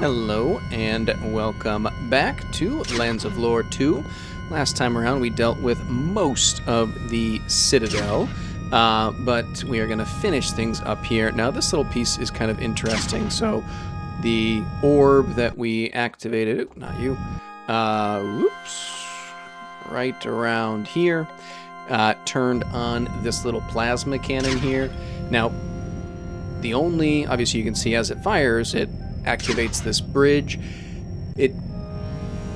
Hello, and welcome back to Lands of Lore 2. Last time around, we dealt with most of the Citadel, but we are going to finish things up here. Now, this little piece is kind of interesting. So, the orb that we activated, not you, whoops, right around here, turned on this little plasma cannon here. Now, obviously you can see as it fires, it activates this bridge. It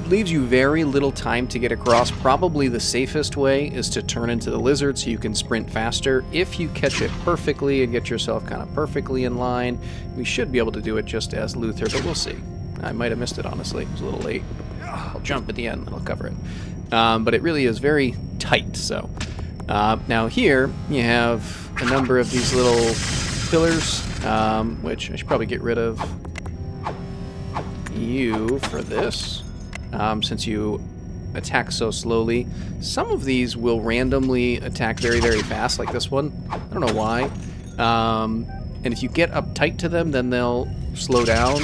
leaves you very little time to get across. Probably the safest way is to turn into the lizard so you can sprint faster. If you catch it perfectly and get yourself kind of perfectly in line, we should be able to do it just as Luthor, but we'll see. I might have missed it, honestly. It was a little late. I'll jump at the end and I'll cover it. But it really is very tight, so. Now here, you have a number of these little pillars, which I should probably get rid of you for this, since you attack so slowly. Some of these will randomly attack very, very fast, like this one. I don't know why. And if you get up tight to them, then they'll slow down.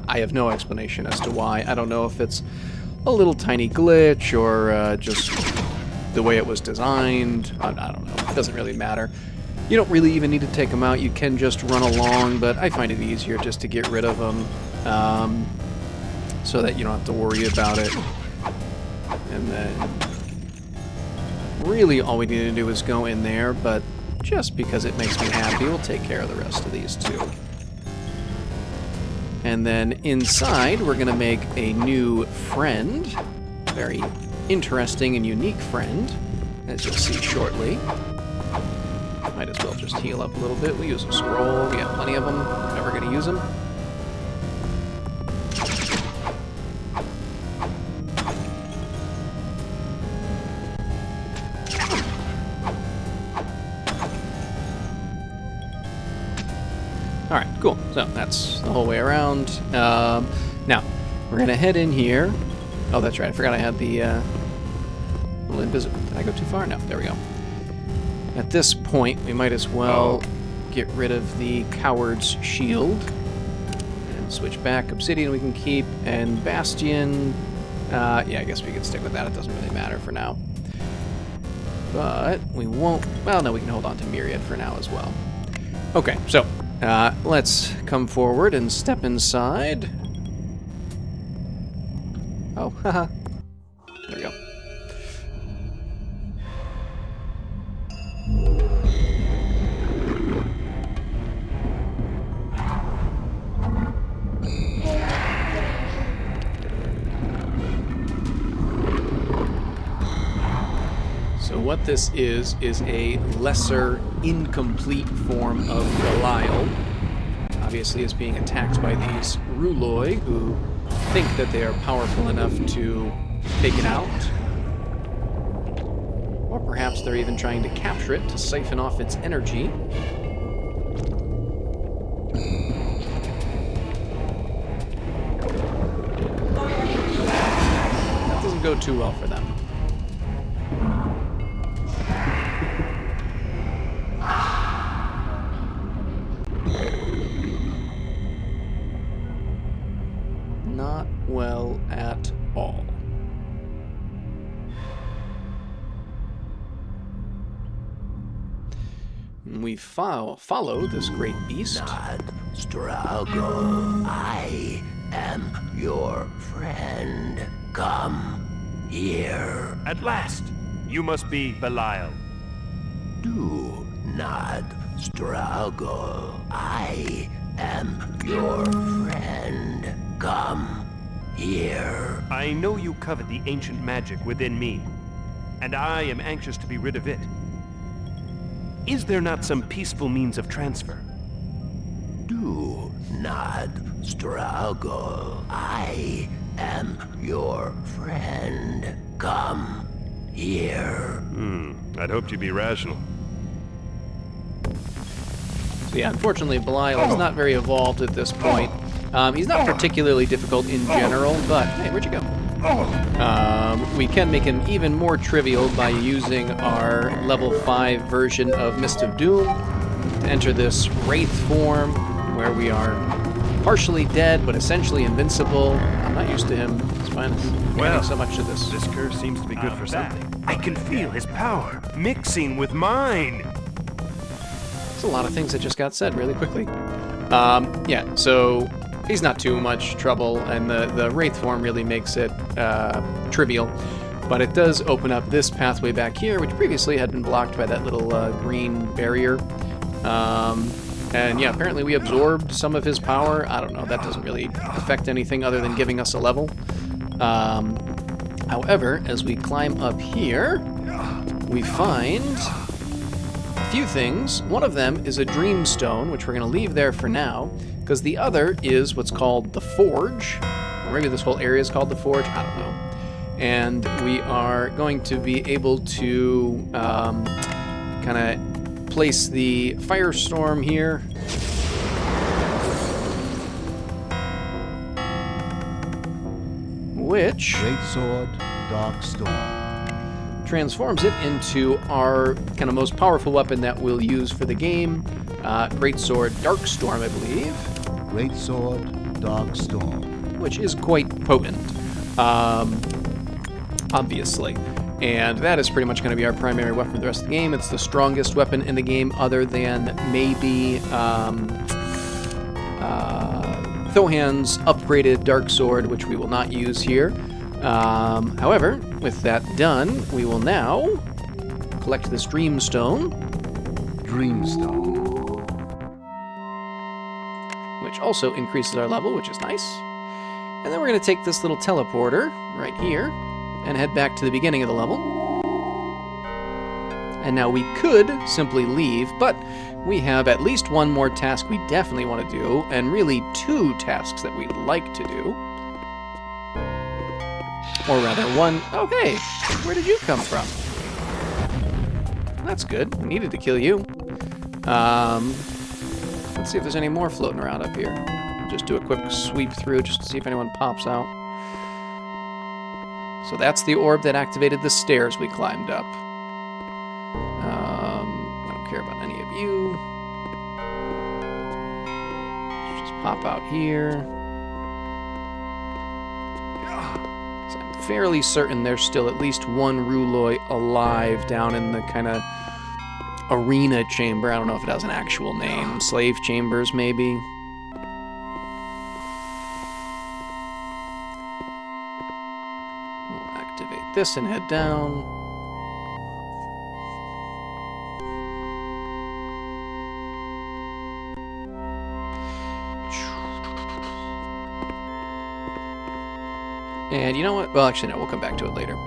I have no explanation as to why. I don't know if it's a little tiny glitch or just the way it was designed. I don't know. It doesn't really matter. You don't really even need to take them out. You can just run along, but I find it easier just to get rid of them so that you don't have to worry about it. And then really all we need to do is go in there, but just because it makes me happy, we'll take care of the rest of these too. And then inside, we're going to make a new friend. Very interesting and unique friend, as you'll see shortly. Might as well just heal up a little bit. We use a scroll. We have plenty of them. We're never going to use them. Alright, cool. So that's the whole way around. Now, we're going to head in here. Oh, that's right. I forgot I had the little invisible. Did I go too far? No, there we go. At this point, we might as well get rid of the coward's shield and switch back. Obsidian we can keep, and Bastion, yeah, I guess we can stick with that. It doesn't really matter for now. But we won't, well, no, we can hold on to Myriad for now as well. Okay, so let's come forward and step inside. Oh, haha. There we go. So what this is a lesser, incomplete form of Belial. Obviously is being attacked by these Ruloi, who think that they are powerful enough to take it out. Or perhaps they're even trying to capture it to siphon off its energy. That doesn't go too well for them. Not well at all. We follow this great beast. Not struggle. I am your friend. Come here. At last! You must be Belial. Do not struggle. I am your friend. Come here. I know you covet the ancient magic within me, and I am anxious to be rid of it. Is there not some peaceful means of transfer? Do not struggle. I am your friend. Come here. I'd hoped you'd be rational. So yeah, unfortunately, Belial is not very evolved at this point. He's not particularly difficult in general, but hey, where'd you go? We can make him even more trivial by using our level 5 version of Mist of Doom to enter this Wraith form, where we are partially dead, but essentially invincible. I'm not used to him. It's fine. Well, so much of this. This curse seems to be good for something. I can feel his power mixing with mine. There's a lot of things that just got said really quickly. Yeah, so he's not too much trouble, and the Wraith form really makes it trivial. But it does open up this pathway back here, which previously had been blocked by that little green barrier. And yeah, apparently we absorbed some of his power. I don't know, that doesn't really affect anything other than giving us a level. However, as we climb up here, we find a few things. One of them is a dream stone, which we're going to leave there for now, because the other is what's called the Forge. Or maybe this whole area is called the Forge, I don't know. And we are going to be able to kind of place the firestorm here. Which Great sword, dark storm. transforms it into our kind of most powerful weapon that we'll use for the game. Great sword, dark storm, I believe. Great sword, dark storm. Which is quite potent. Obviously. And that is pretty much going to be our primary weapon for the rest of the game. It's the strongest weapon in the game other than maybe Thohan's upgraded Dark Sword, which we will not use here. However, with that done, we will now collect this Dreamstone. Dreamstone. Which also increases our level, which is nice. And then we're going to take this little teleporter right here and head back to the beginning of the level. And now we could simply leave, but we have at least one more task we definitely want to do, and really two tasks that we'd like to do. Or rather, one... Oh, hey! Where did you come from? That's good. We needed to kill you. Let's see if there's any more floating around up here. Just do a quick sweep through just to see if anyone pops out. So that's the orb that activated the stairs we climbed up. I don't care about any of you. Let's just pop out here. So I'm fairly certain there's still at least one Ruloi alive down in the kind of arena chamber. I don't know if it has an actual name. Slave chambers, maybe. We'll activate this and head down. And you know what? Well, actually, no, we'll come back to it later.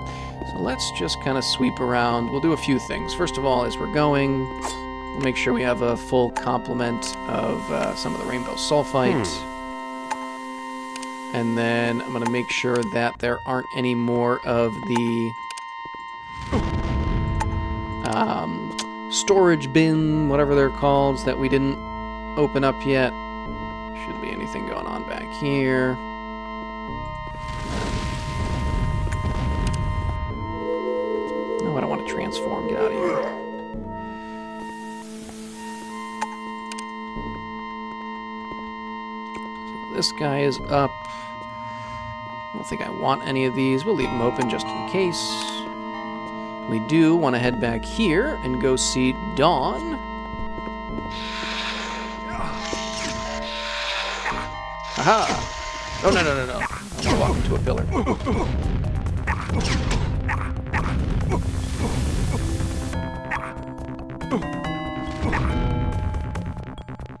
So let's just kind of sweep around. We'll do a few things. First of all, as we're going, we'll make sure we have a full complement of some of the rainbow sulfite. And then I'm going to make sure that there aren't any more of the storage bin, whatever they're called, that we didn't open up yet. Shouldn't be anything going on back here. No, I don't want to transform. Get out of here. So this guy is up. I don't think I want any of these. We'll leave them open just in case. We do want to head back here and go see Dawn. Aha! Oh, no, no, no, no. I want to walk into a pillar.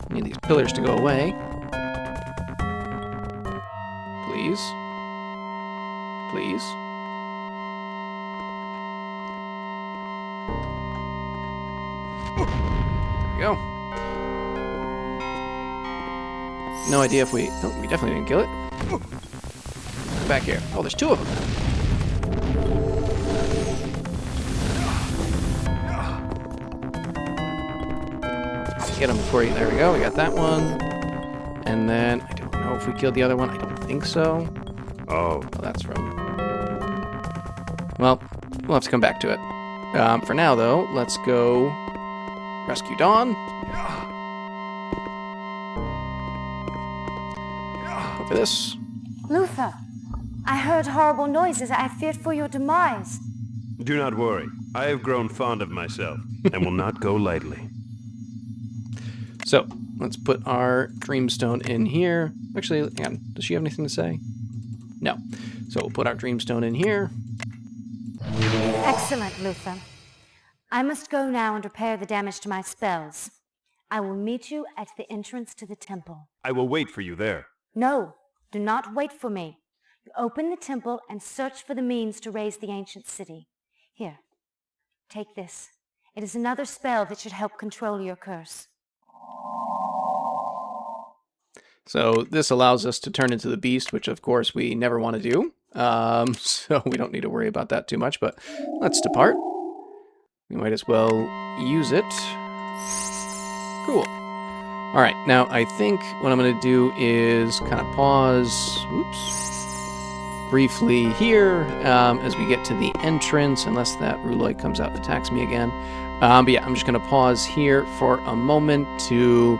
I need these pillars to go away. Please. Please. There we go. No idea if we... Oh, we definitely didn't kill it. Back here. Oh, there's two of them. Get them before you... There we go. We got that one. And then... I don't know if we killed the other one. I don't think so. Oh. Well, that's from... Well, we'll have to come back to it. For now, though, let's go rescue Dawn. over this. Luthor, I heard horrible noises. I feared for your demise. Do not worry. I have grown fond of myself, and will not go lightly. So, let's put our Dreamstone in here. Actually, hang on. Does she have anything to say? No. So we'll put our Dreamstone in here. Excellent, Luthor. I must go now and repair the damage to my spells. I will meet you at the entrance to the temple. I will wait for you there. No, do not wait for me. Open the temple and search for the means to raise the ancient city. Here, take this. It is another spell that should help control your curse. So this allows us to turn into the beast, which of course we never want to do. So we don't need to worry about that too much, but let's depart. We might as well use it. Cool. All right, now I think what I'm going to do is kind of pause, briefly here as we get to the entrance, unless that Rouloid comes out and attacks me again. But yeah, I'm just going to pause here for a moment to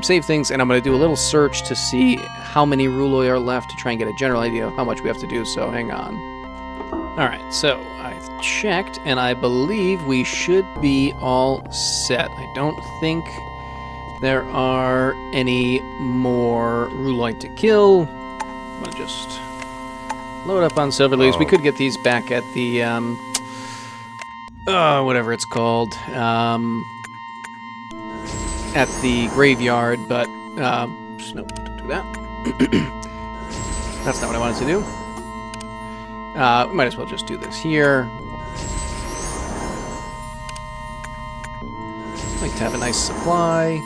save things, and I'm going to do a little search to see how many Rouloid are left to try and get a general idea of how much we have to do, so hang on. All right, so I've checked, and I believe we should be all set. I don't think there are any more Rouloid to kill. I'm going to just load up on Silver Leaves. We could get these back at the, whatever it's called, at the graveyard, but, nope, don't do that. That's not what I wanted to do. We might as well just do this here. Like to have a nice supply.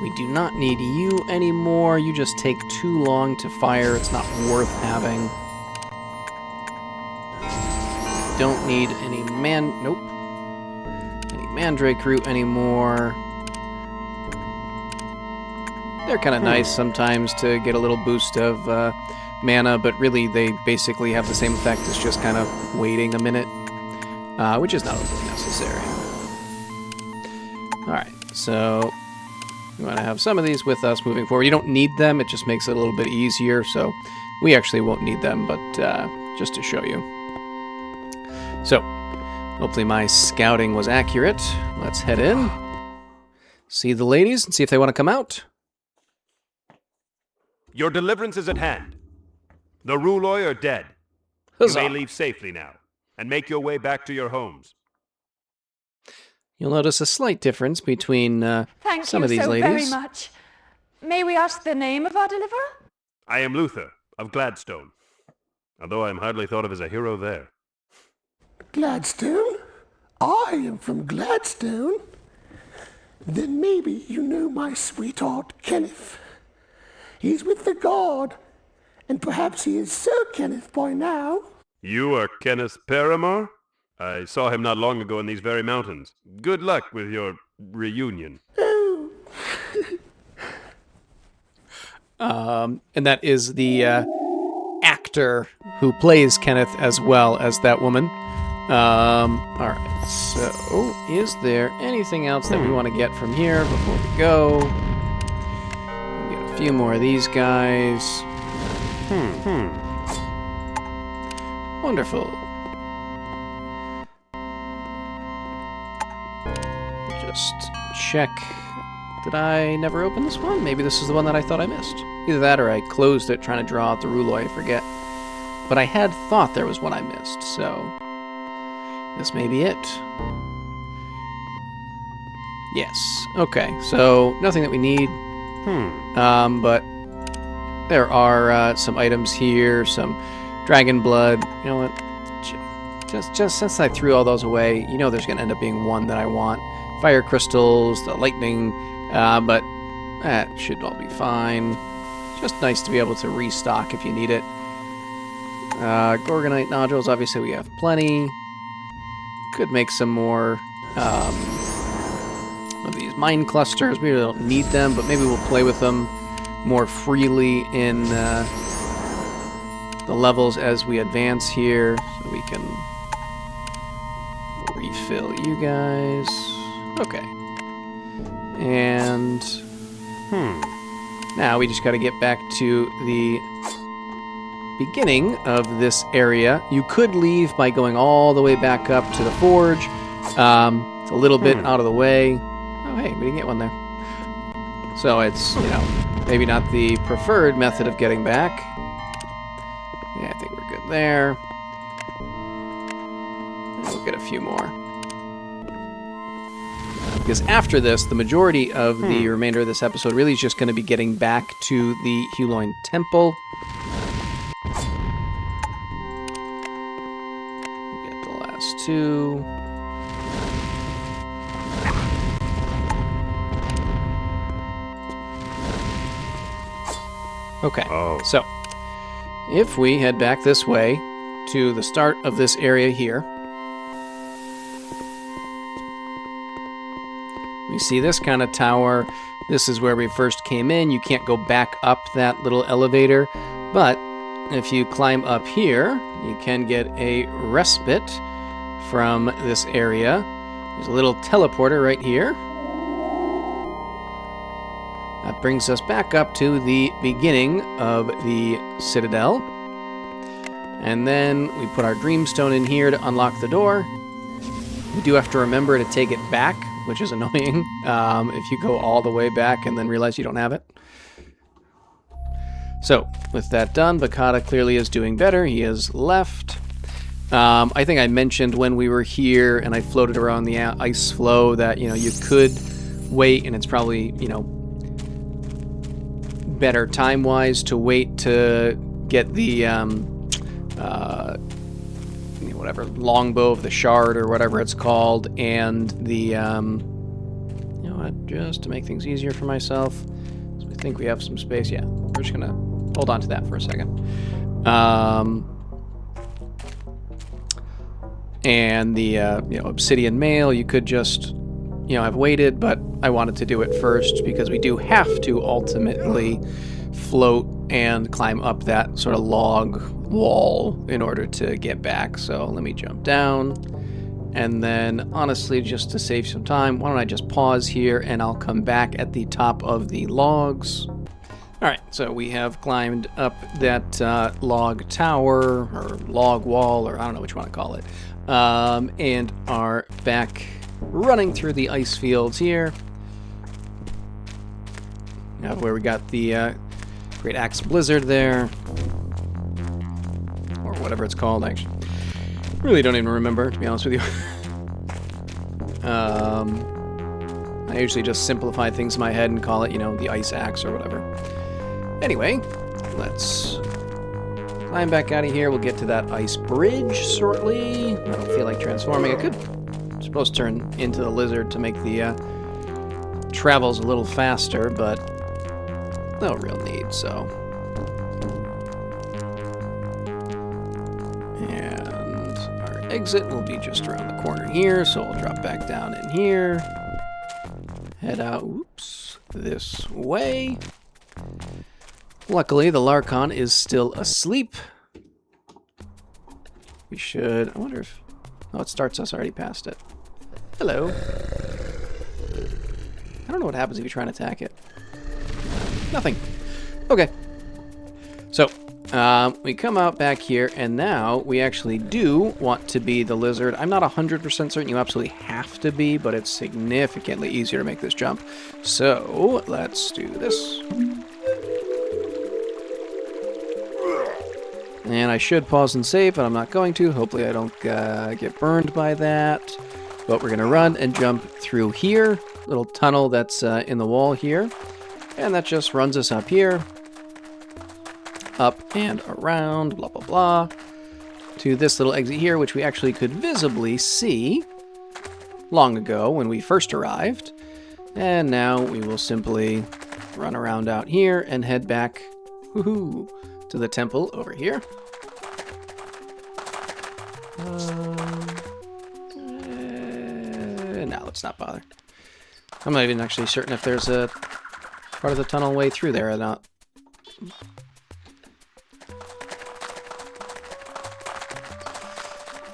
We do not need you anymore. You just take too long to fire. It's not worth having. Don't need any any Mandrake root anymore. They're kind of nice sometimes to get a little boost of mana, but really they basically have the same effect as just kind of waiting a minute, which is not overly necessary. Alright, so we want to have some of these with us moving forward. You don't need them, it just makes it a little bit easier, so we actually won't need them, but just to show you. So, hopefully my scouting was accurate. Let's head in, see the ladies, and see if they want to come out. Your deliverance is at hand. The Rouloid are dead. Huzzah. You may leave safely now, and make your way back to your homes. You'll notice a slight difference between some of these ladies. Thank you so very much. May we ask the name of our deliverer? I am Luthor of Gladstone, although I am hardly thought of as a hero there. Gladstone? I am from Gladstone. Then maybe you know my sweetheart Kenneth. He's with the guard, and perhaps he is Sir Kenneth by now. You are Kenneth Paramore? I saw him not long ago in these very mountains. Good luck with your reunion. Oh. And that is the actor who plays Kenneth as well as that woman. Alright, so is there anything else that we want to get from here before we go? We'll get a few more of these guys. Wonderful. Just check. Did I never open this one? Maybe this is the one that I thought I missed. Either that or I closed it trying to draw out the Rouloid, I forget. But I had thought there was one I missed, so this may be it. Yes. Okay, so nothing that we need. But there are some items here, some dragon blood. You know what? Just since I threw all those away, you know there's going to end up being one that I want. Fire crystals, the lightning, but that should all be fine. Just nice to be able to restock if you need it. Gorgonite nodules, obviously we have plenty. Could make some more of these mine clusters. We really don't need them, but maybe we'll play with them more freely in the levels as we advance here, so we can refill you guys. Okay. And Now we just got to get back to the beginning of this area. You could leave by going all the way back up to the forge. It's a little bit out of the way. Oh, hey, we didn't get one there. So it's, you know, maybe not the preferred method of getting back. Yeah, I think we're good there. We'll get a few more. Because after this, the majority of the remainder of this episode really is just going to be getting back to the Huloin Temple. Get the last two. Okay, so if we head back this way to the start of this area here, we see this kind of tower. This is where we first came in. You can't go back up that little elevator, but if you climb up here, you can get a respite from this area. There's a little teleporter right here. That brings us back up to the beginning of the Citadel. And then we put our Dreamstone in here to unlock the door. We do have to remember to take it back, which is annoying if you go all the way back and then realize you don't have it. So, with that done, Bakata clearly is doing better. He is left. I think I mentioned when we were here and I floated around the ice flow that, you know, you could wait, and it's probably, you know, better time-wise to wait to get the whatever longbow of the shard or whatever it's called, and the you know what, just to make things easier for myself, so I think we have some space. Yeah, we're just gonna hold on to that for a second. And the you know, obsidian mail, you could just, you know, have waited, but I wanted to do it first because we do have to ultimately float and climb up that sort of log wall in order to get back. So let me jump down, and then honestly, just to save some time, why don't I just pause here and I'll come back at the top of the logs. Alright, so we have climbed up that log tower, or log wall, or I don't know which one to call it, and are back running through the ice fields here. Now where we got the Great Axe Blizzard there, or whatever it's called, actually. Really don't even remember, to be honest with you. I usually just simplify things in my head and call it, you know, the Ice Axe or whatever. Anyway, let's climb back out of here. We'll get to that ice bridge shortly. I don't feel like transforming. I could, I'm supposed to turn into the lizard to make the travels a little faster, but no real need, so. And our exit will be just around the corner here, so we'll drop back down in here. Head out, oops, this way. Luckily, the Larkon is still asleep. We should, I wonder if, oh, it starts us already past it. Hello. I don't know what happens if you try and attack it. Nothing. Okay. So, we come out back here, and now we actually do want to be the lizard. I'm not 100% certain you absolutely have to be, but it's significantly easier to make this jump. So, let's do this. And I should pause and save, but I'm not going to. Hopefully I don't get burned by that. But we're going to run and jump through here. Little tunnel that's in the wall here. And that just runs us up here. Up and around, blah, blah, blah. To this little exit here, which we actually could visibly see long ago when we first arrived. And now we will simply run around out here and head back to the temple over here. No, let's not bother. I'm not even actually certain if there's a part of the tunnel way through there or not.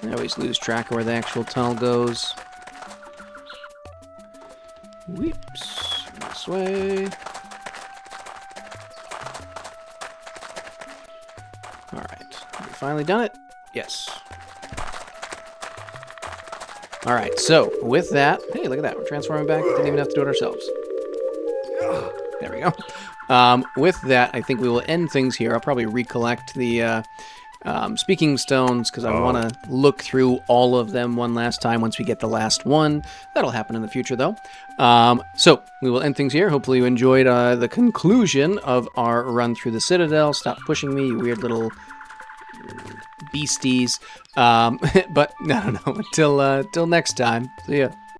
I always lose track of where the actual tunnel goes. Whoops. This way. finally done it? Yes. All right, so with that, hey, look at that. We're transforming back. Didn't even have to do it ourselves. There we go. With that, I think we will end things here. I'll probably recollect the speaking stones because I want to look through all of them one last time once we get the last one. That'll happen in the future, though. So we will end things here. Hopefully you enjoyed the conclusion of our run through the Citadel. Stop pushing me, you weird little beasties. But no. Until next time. See ya.